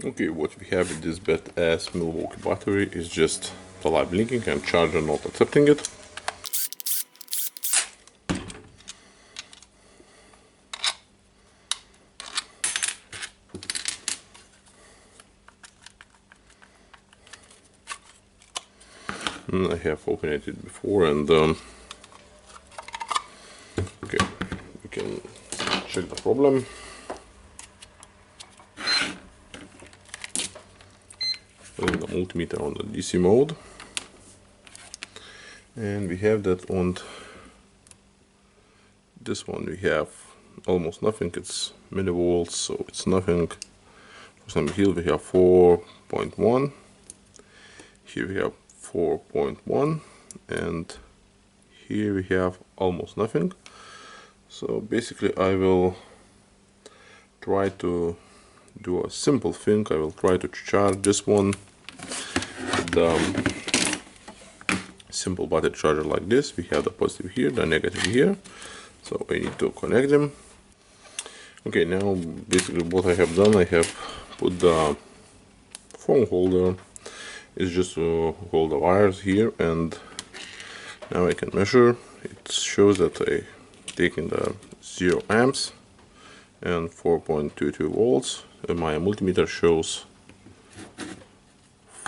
Okay, what we have with this badass Milwaukee battery is just the light blinking and charger not accepting it. I have opened it before, and okay, we can check the problem. Putting the multimeter on the DC mode, and we have that on this one. We have almost nothing. It's millivolts, so it's nothing. For example, here we have 4.1. Here we have 4.1, and here we have almost nothing. So basically I will try to do a simple thing. I will try to charge this one with the simple battery charger like this. We have the positive here, the negative here, so I need to connect them. Okay, now basically what I have done, I have put the phone holder is just to hold the wires here, and now I can measure. It shows that I taking the 0 amps and 4.22 volts, and my multimeter shows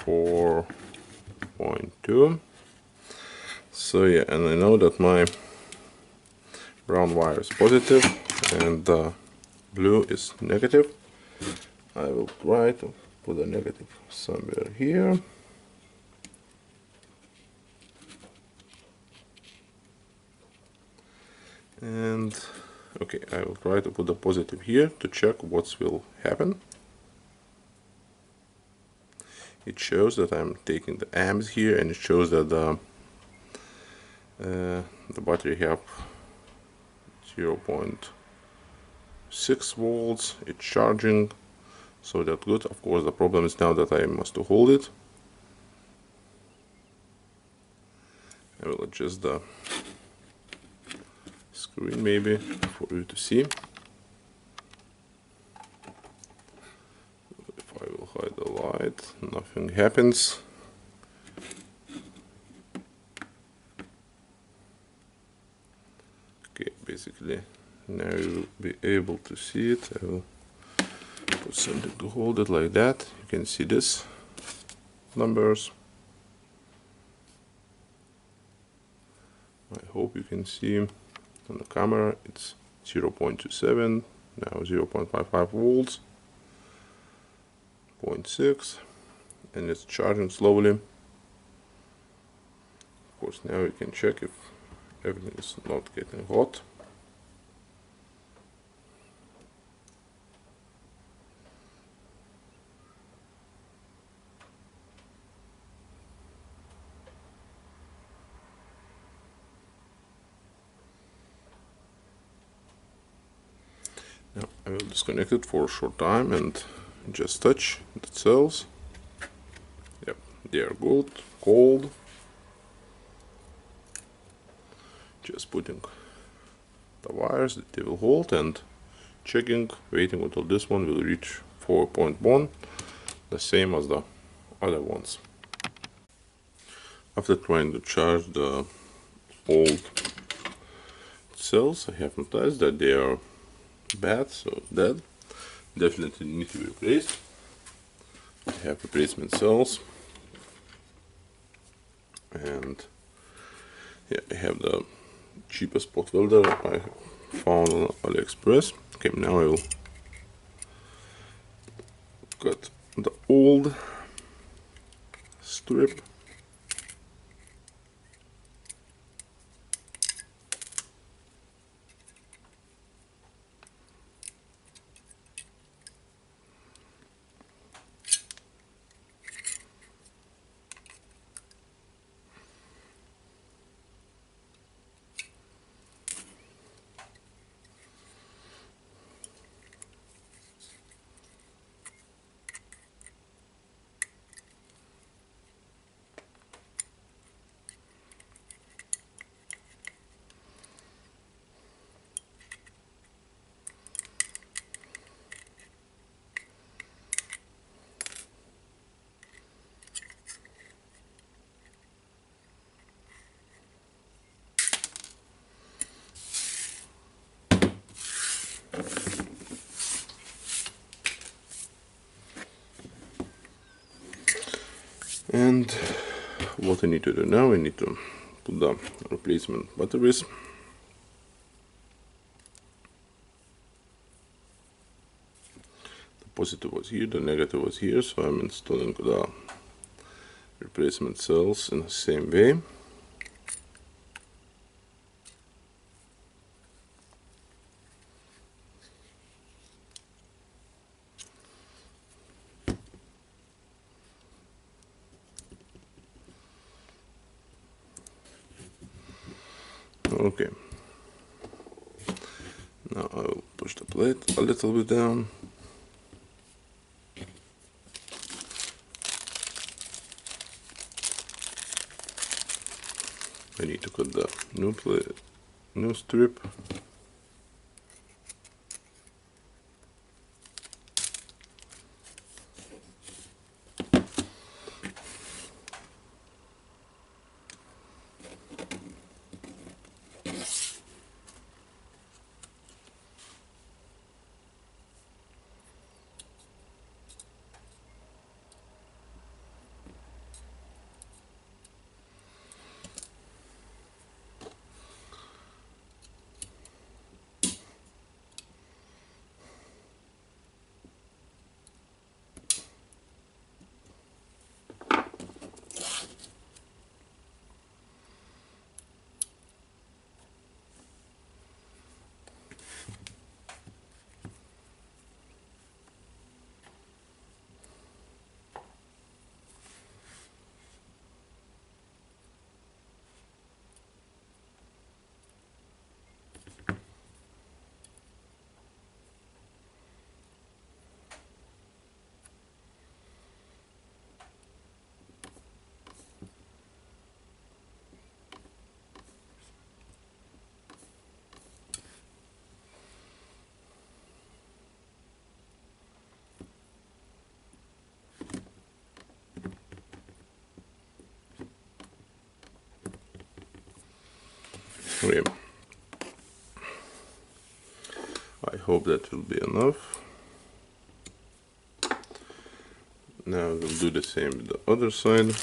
4.2. So yeah, and I know that my brown wire is positive and the blue is negative. I will try to put a negative somewhere here. And okay, I will try to put the positive here to check what will happen. It shows that I'm taking the amps here, and it shows that the battery have 0.6 volts. It's charging, so that's good. Of course, the problem is now that I must hold it. I will adjust the screen maybe for you to see. If I will hide the light, nothing happens. Okay, basically now you will be able to see it. I will put something to hold it like that. You can see this numbers. I hope you can see on the camera. It's 0.27, now 0.55 volts, 0.6, and it's charging slowly. Of course, now you can check if everything is not getting hot. Now I will disconnect it for a short time and just touch the cells. Yep, they are good, cold. Just putting the wires that they will hold and checking, waiting until this one will reach 4.1, the same as the other ones. After trying to charge the old cells, I have noticed that they are bad, so dead. Definitely need to be replaced. I have replacement cells, and yeah, I have the cheapest pot welder I found on AliExpress. Okay, now I will cut the old strip. And what I need to do now, I need to put the replacement batteries. The positive was here, the negative was here, so I'm installing the replacement cells in the same way. Okay, now I will push the plate a little bit down. I need to cut the new strip. Okay. I hope that will be enough. Now we'll do the same with the other side.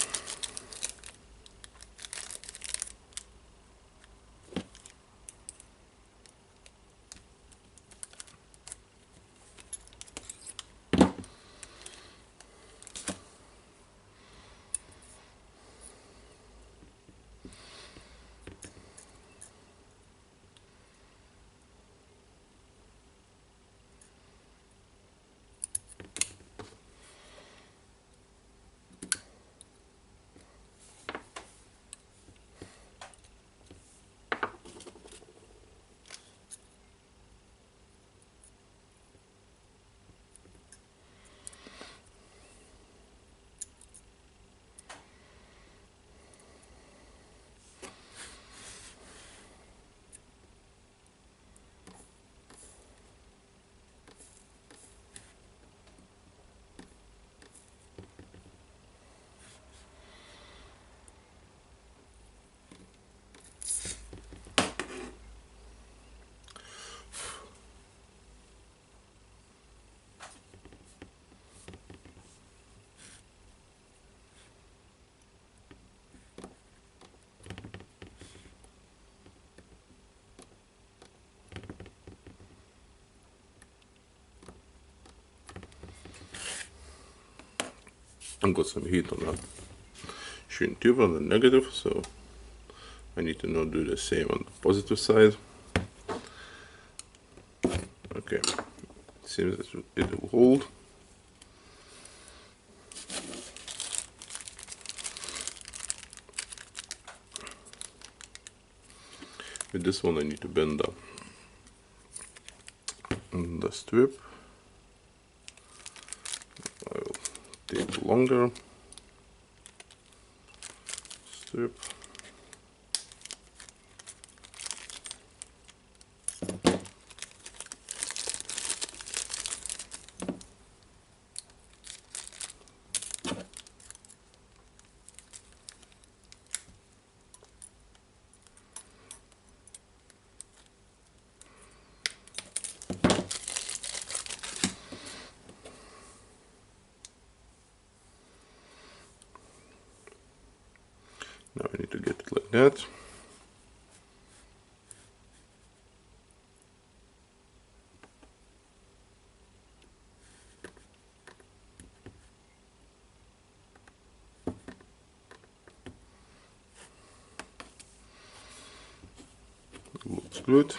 I've got some heat on that shrink tube on the negative, so I need to now do the same on the positive side. Okay, seems that it will hold. With this one I need to bend the strip. I will take a longer strip. Now I need to get it like that. Looks good.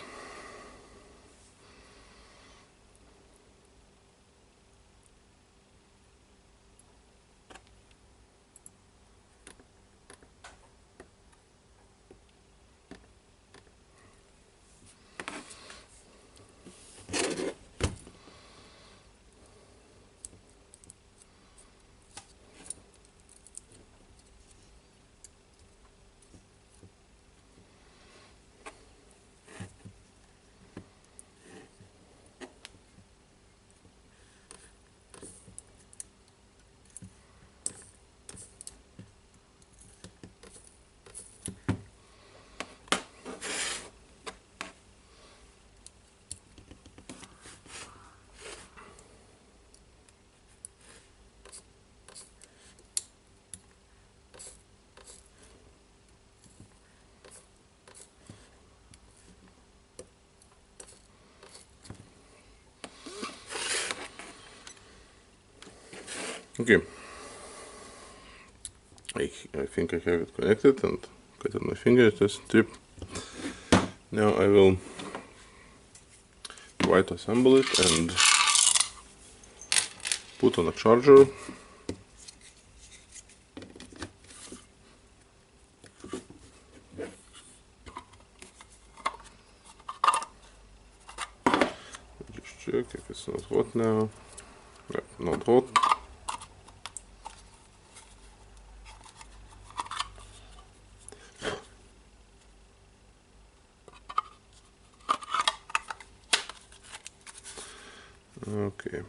Okay, I think I have it connected and cut on my finger, just tip. Now I will try to assemble it and put on a charger. Just check if it's not hot now. Yeah, not hot. Okay.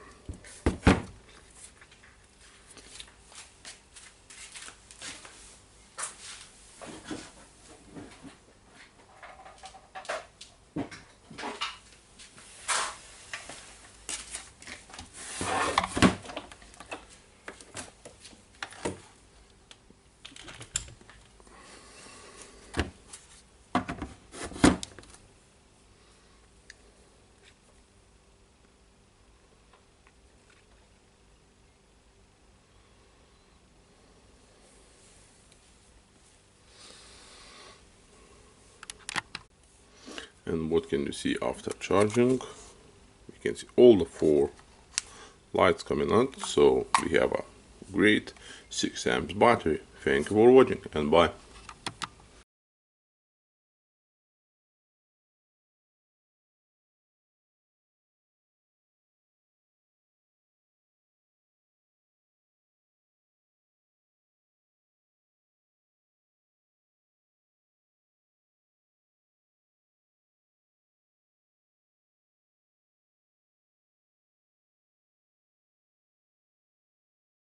And what can you see after charging? You can see all the 4 lights coming out. So we have a great 6 amps battery. Thank you for watching and bye.